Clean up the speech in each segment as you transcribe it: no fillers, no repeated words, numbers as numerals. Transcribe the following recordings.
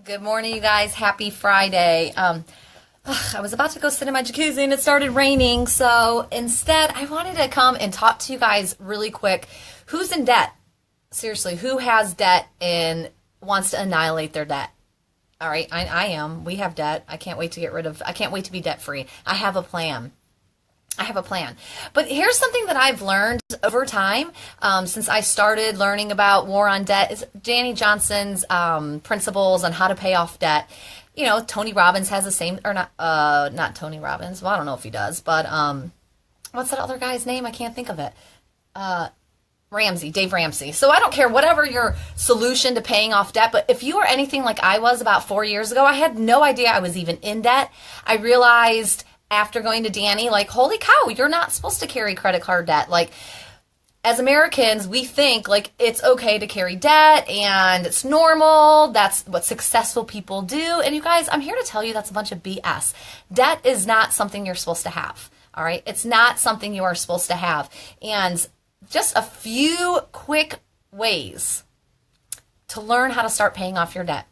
Good morning, you guys. Happy Friday. I was about to go sit in my jacuzzi and it started raining, so instead I wanted to come and talk to you guys really quick. Who's in debt? Seriously, who has debt and wants to annihilate their debt? All right, I am. We have debt. I can't wait to be debt free. I have a plan. But here's something that I've learned over time since I started learning about war on debt is Danny Johnson's principles on how to pay off debt. You know, Tony Robbins has the same, or not Tony Robbins. Well, I don't know if he does, but what's that other guy's name? I can't think of it. Dave Ramsey. So I don't care whatever your solution to paying off debt, but if you are anything like I was about 4 years ago, I had no idea I was even in debt. I realized after going to Danny, like, holy cow, you're not supposed to carry credit card debt. Like, as Americans, we think, like, it's okay to carry debt and it's normal. That's what successful people do. And you guys, I'm here to tell you that's a bunch of BS. Debt is not something you're supposed to have, all right? It's not something you are supposed to have. And just a few quick ways to learn how to start paying off your debt.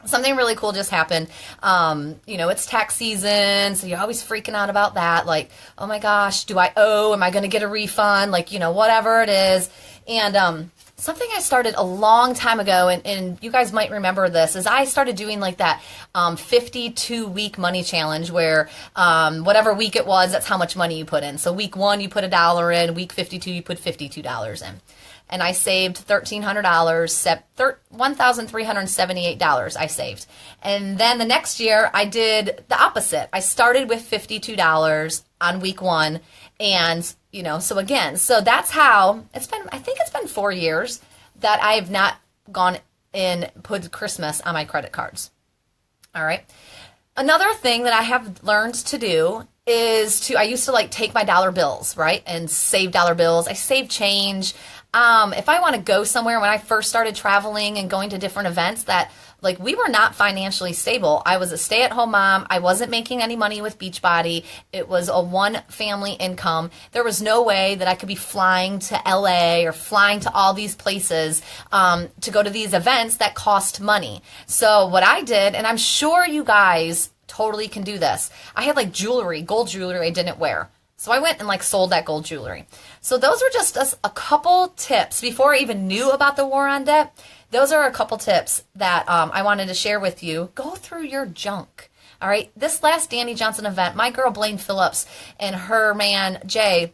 Something really cool just happened. It's tax season, so you're always freaking out about that. Like, oh my gosh, do I owe? Am I going to get a refund? Like, whatever it is. And something I started a long time ago, and you guys might remember this, is I started doing like that 52-week money challenge where whatever week it was, that's how much money you put in. So week 1, you put $1 in. Week 52, you put $52 in. And I saved $1,300, $1,378 I saved. And then the next year, I did the opposite. I started with $52 on week 1. And, so that's how, I think it's been 4 years that I have not gone and put Christmas on my credit cards. All right. Another thing that I have learned to do is I used to take my dollar bills, right? And save dollar bills. I save change. If I want to go somewhere, when I first started traveling and going to different events that we were not financially stable. I was a stay-at-home mom. I wasn't making any money with Beachbody. It was a one family income. There was no way that I could be flying to LA or flying to all these places to go to these events that cost money. So what I did, and I'm sure you guys totally can do this. I had jewelry, gold jewelry I didn't wear. So I went and sold that gold jewelry. So those were just a couple tips before I even knew about the war on debt. Those are a couple tips that I wanted to share with you. Go through your junk. All right. This last Danny Johnson event, my girl Blaine Phillips and her man Jay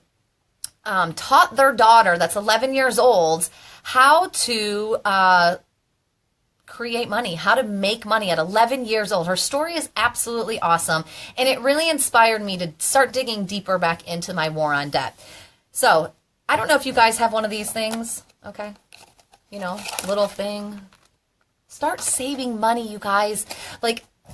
taught their daughter that's 11 years old how to create money, how to make money at 11 years old. Her story is absolutely awesome, and it really inspired me to start digging deeper back into my war on debt. So I don't know if you guys have one of these things, okay? Little thing. Start saving money, you guys.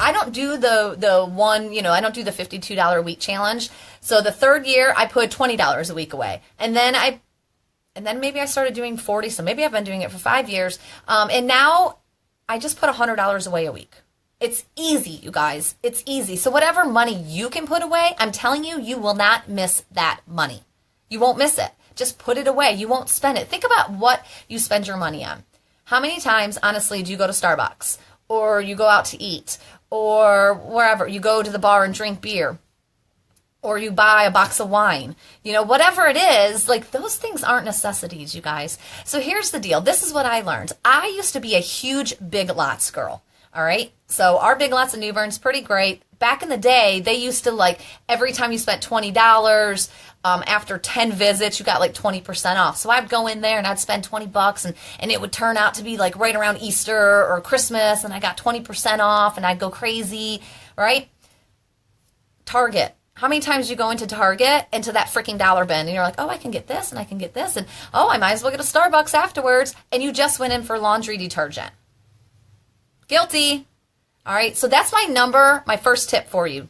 I don't do the one, I don't do the $52 a week challenge. So the third year, I put $20 a week away. And then maybe I started doing 40, so maybe I've been doing it for 5 years. And now I just put $100 away a week. It's easy, you guys. It's easy. So whatever money you can put away, I'm telling you, you will not miss that money. You won't miss it. Just put it away. You won't spend it. Think about what you spend your money on. How many times, honestly, do you go to Starbucks or you go out to eat or wherever? You go to the bar and drink beer or you buy a box of wine. Whatever it is, those things aren't necessities, you guys. So here's the deal. This is what I learned. I used to be a huge Big Lots girl. All right. So our Big Lots in New Bern's pretty great. Back in the day, they used to every time you spent $20, after 10 visits, you got 20% off. So I'd go in there and I'd spend $20 and it would turn out to be right around Easter or Christmas and I got 20% off and I'd go crazy, right? Target. How many times you go into Target, into that freaking dollar bin, and you're like, oh, I can get this and I can get this, and oh, I might as well get a Starbucks afterwards, and you just went in for laundry detergent. Guilty. All right, so that's my first tip for you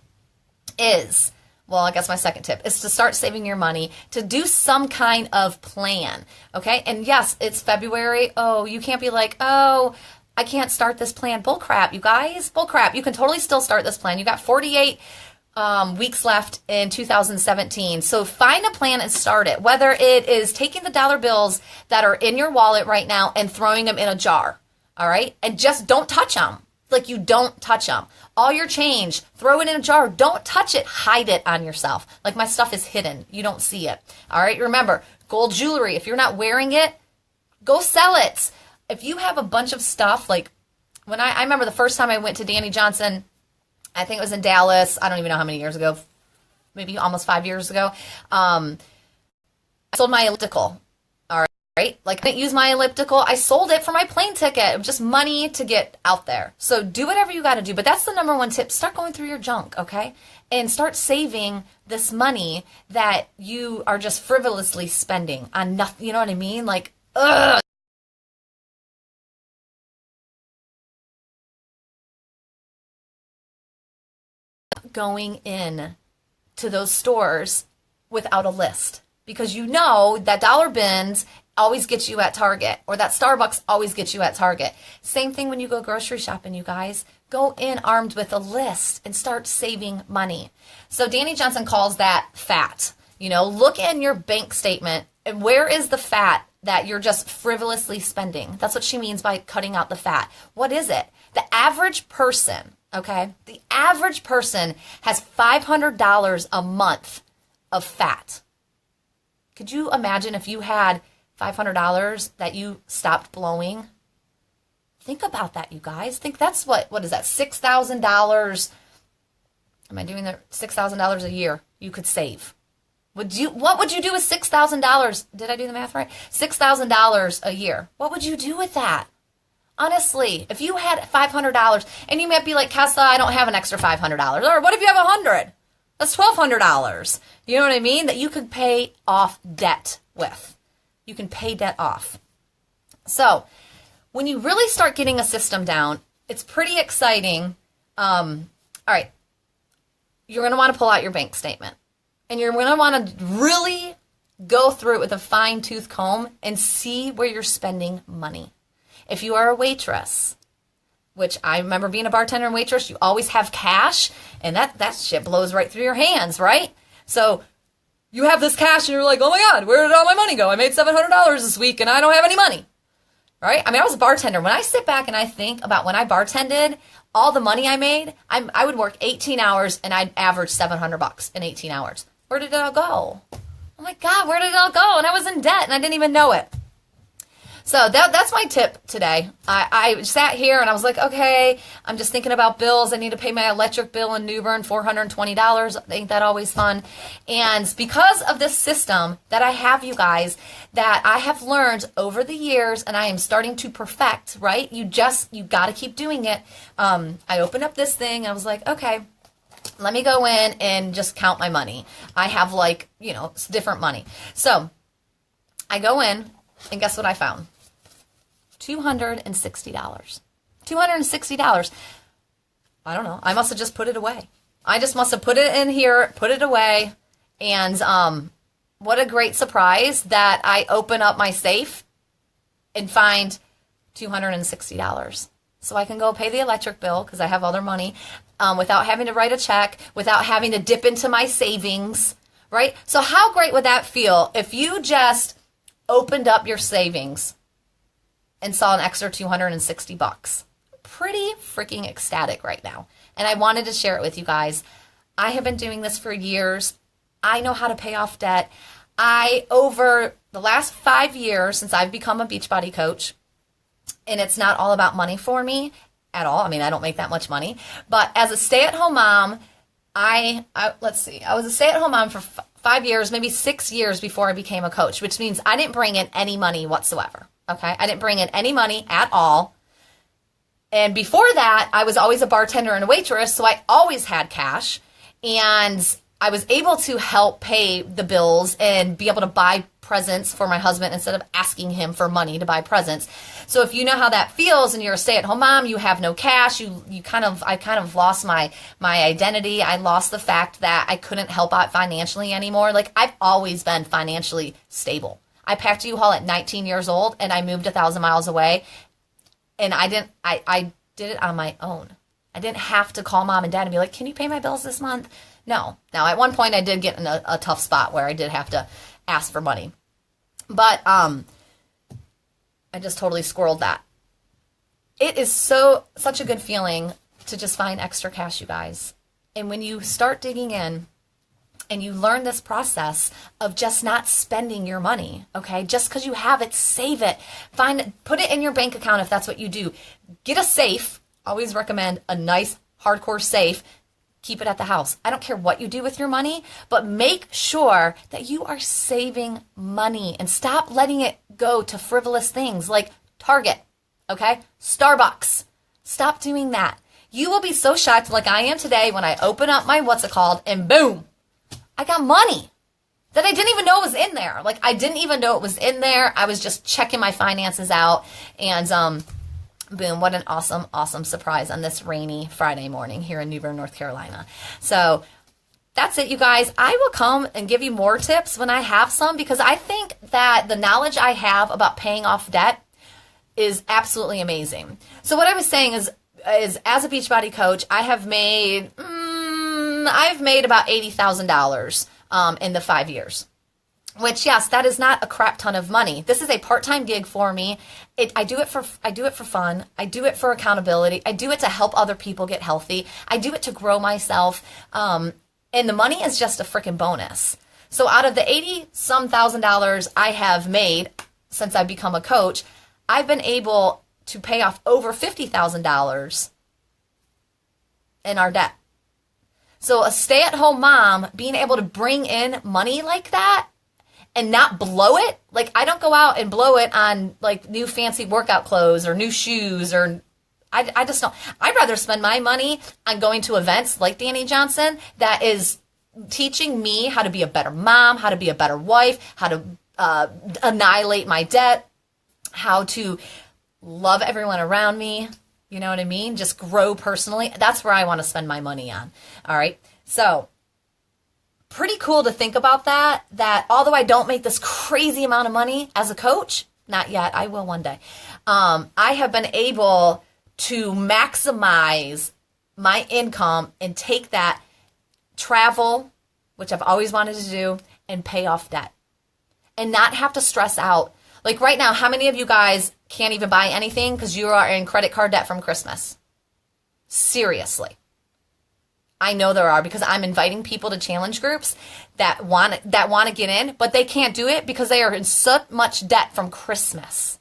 is, well, I guess my second tip is to start saving your money, to do some kind of plan, okay? And yes, it's February. Oh, you can't be like, oh, I can't start this plan. Bull crap, you guys. Bull crap. You can totally still start this plan. You got 48 weeks left in 2017. So find a plan and start it, whether it is taking the dollar bills that are in your wallet right now and throwing them in a jar, all right? And just don't touch them. like you don't touch them. All your change, throw it in a jar. Don't touch it. Hide it on yourself. Like my stuff is hidden. You don't see it. All right. Remember, gold jewelry. If you're not wearing it, go sell it. If you have a bunch of stuff, like when I remember the first time I went to Danny Johnson, I think it was in Dallas. I don't even know how many years ago, maybe almost 5 years ago. I sold my elliptical. All right. Like I didn't use my elliptical. I sold it for my plane ticket. It was just money to get out there. So do whatever you got to do. But that's the number one tip. Start going through your junk. Okay. And start saving this money that you are just frivolously spending on nothing. You know what I mean? Like, ugh. Going in to those stores without a list, because you know that dollar bins always gets you at Target, or that Starbucks always gets you at Target. Same thing when you go grocery shopping, you guys. Go in armed with a list and start saving money. So Danny Johnson calls that fat. You know, look in your bank statement and where is the fat that you're just frivolously spending. That's what she means by cutting out the fat. What is it? The average person, okay, the average person has $500 a month of fat. Could you imagine if you had $500 that you stopped blowing? Think about that, you guys. Think that's what is that? $6,000. Am I doing that? $6,000 a year you could save. What would you do with $6,000? Did I do the math right? $6,000 a year. What would you do with that? Honestly, if you had $500, and you might be like, Kessa, I don't have an extra $500. Or what if you have 100? That's $1,200. You know what I mean? That you could pay off debt with. You can pay debt off. So when you really start getting a system down, it's pretty exciting. All right. You're going to want to pull out your bank statement. And you're going to want to really go through it with a fine-tooth comb and see where you're spending money. If you are a waitress, which I remember being a bartender and waitress, you always have cash, and that shit blows right through your hands, right? So you have this cash, and you're like, oh my God, where did all my money go? I made $700 this week, and I don't have any money, right? I mean, I was a bartender. When I sit back and I think about when I bartended, all the money I made, I would work 18 hours, and I'd average $700 in 18 hours. Where did it all go? Oh my God, where did it all go? And I was in debt, and I didn't even know it. So that's my tip today. I sat here and I was like, okay, I'm just thinking about bills. I need to pay my electric bill in New Bern, $420. Ain't that always fun? And because of this system that I have, you guys, that I have learned over the years and I am starting to perfect, right? You got to keep doing it. I opened up this thing and I was like, okay, let me go in and just count my money. I have like, different money. So I go in and guess what I found? $260. $260. I don't know. I must have just put it away. I just must have put it in here, put it away. And what a great surprise that I open up my safe and find $260. So I can go pay the electric bill because I have other money without having to write a check, without having to dip into my savings, right? So how great would that feel if you just opened up your savings and saw an extra $260? Pretty freaking ecstatic right now. And I wanted to share it with you guys. I have been doing this for years. I know how to pay off debt. Over the last 5 years since I've become a Beachbody coach, and it's not all about money for me at all. I mean, I don't make that much money. But as a stay-at-home mom, I was a stay-at-home mom for 5 years, maybe 6 years before I became a coach, which means I didn't bring in any money whatsoever. Okay, I didn't bring in any money at all. And before that, I was always a bartender and a waitress, so I always had cash. And I was able to help pay the bills and be able to buy presents for my husband instead of asking him for money to buy presents. So if you know how that feels and you're a stay-at-home mom, you have no cash, I kind of lost my identity. I lost the fact that I couldn't help out financially anymore. Like, I've always been financially stable. I packed a U-Haul at 19 years old and I moved 1,000 miles away, and I did it on my own. I didn't have to call mom and dad and be like, can you pay my bills this month? No. Now, at one point I did get in a tough spot where I did have to ask for money, but I just totally squirreled that. It is such a good feeling to just find extra cash, you guys. And when you start digging in and you learn this process of just not spending your money, okay? Just because you have it, save it. Put it in your bank account if that's what you do. Get a safe. Always recommend a nice hardcore safe. Keep it at the house. I don't care what you do with your money, but make sure that you are saving money and stop letting it go to frivolous things like Target, okay? Starbucks. Stop doing that. You will be so shocked like I am today when I open up my and boom, I got money that I didn't even know was in there. Like, I didn't even know it was in there. I was just checking my finances out, and boom, what an awesome, awesome surprise on this rainy Friday morning here in New Bern, North Carolina. So that's it, you guys. I will come and give you more tips when I have some, because I think that the knowledge I have about paying off debt is absolutely amazing. So what I was saying is as a Beachbody coach, I have made I've made about $80,000 in the 5 years. Which, yes, that is not a crap ton of money. This is a part-time gig for me. I do it for fun. I do it for accountability. I do it to help other people get healthy. I do it to grow myself. And the money is just a freaking bonus. So out of the $80-some thousand I have made since I've become a coach, I've been able to pay off over $50,000 in our debt. So a stay-at-home mom being able to bring in money like that and not blow it. Like, I don't go out and blow it on like new fancy workout clothes or new shoes, or I just don't. I'd rather spend my money on going to events like Danny Johnson that is teaching me how to be a better mom, how to be a better wife, how to annihilate my debt, how to love everyone around me. You know what I mean? Just grow personally. That's where I want to spend my money on. All right. So pretty cool to think about that although I don't make this crazy amount of money as a coach, not yet, I will one day, I have been able to maximize my income and take that, travel, which I've always wanted to do, and pay off debt and not have to stress out. Like right now, how many of you guys can't even buy anything because you are in credit card debt from Christmas? Seriously. I know there are, because I'm inviting people to challenge groups that want to get in, but they can't do it because they are in so much debt from Christmas.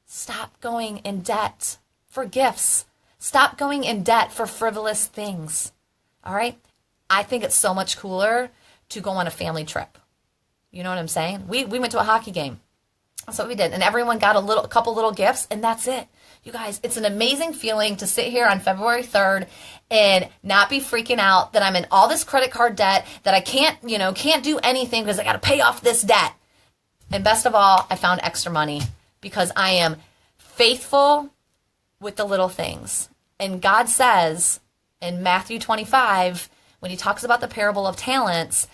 Stop going in debt for gifts. Stop going in debt for frivolous things. All right? I think it's so much cooler to go on a family trip. You know what I'm saying? We went to a hockey game. That's what we did. And everyone got a couple little gifts, and that's it. You guys, it's an amazing feeling to sit here on February 3rd and not be freaking out that I'm in all this credit card debt, that I can't do anything because I got to pay off this debt. And best of all, I found extra money because I am faithful with the little things. And God says in Matthew 25, when he talks about the parable of talents,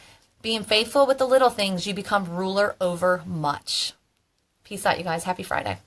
being faithful with the little things, you become ruler over much. Peace out, you guys. Happy Friday.